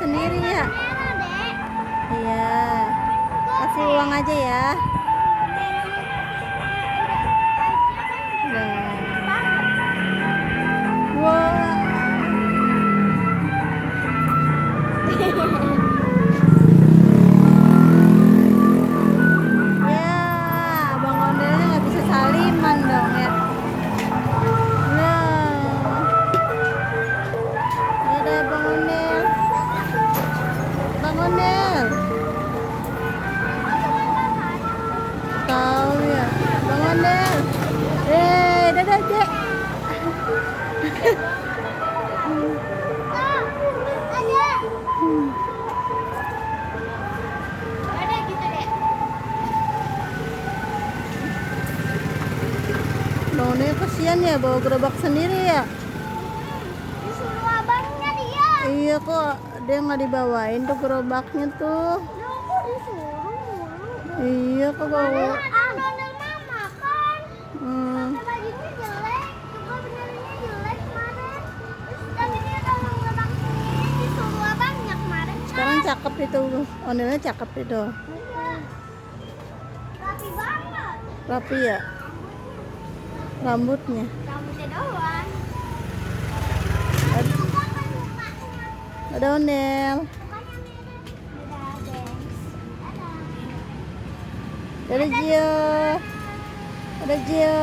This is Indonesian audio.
sendiri ya. Iya. Kasih uang aja ya. Wah. Ya, Abang Ondelnya nggak bisa saliman dong ya. Nah, ada Bang Ondel. Bang Ondel. Tahu ya, Bang Ondel. Dadah, Dek. Bang Ondel kasihan ya bawa gerobak sendiri ya. Disuruh abangnya dia. Iya kok dia nggak dibawain tuh gerobaknya tuh. Aku disuruh mulu. Iya kok bawa. Donel mama kan. Hmm. Pakai bajunya jelek, juga benernya jelek kemarin. Terus tapi dia tolong ngebak sendiri disuruh abangnya kemarin. Sekarang cakep itu, Ondelnya cakep itu. Iya. Rapi banget. Rapi ya rambutnya. Rambutnya doang. Ad- Ada Ondel. Mukanya mirip. Dadah, gengs. Dadah. Ada Gio. Ada Gio.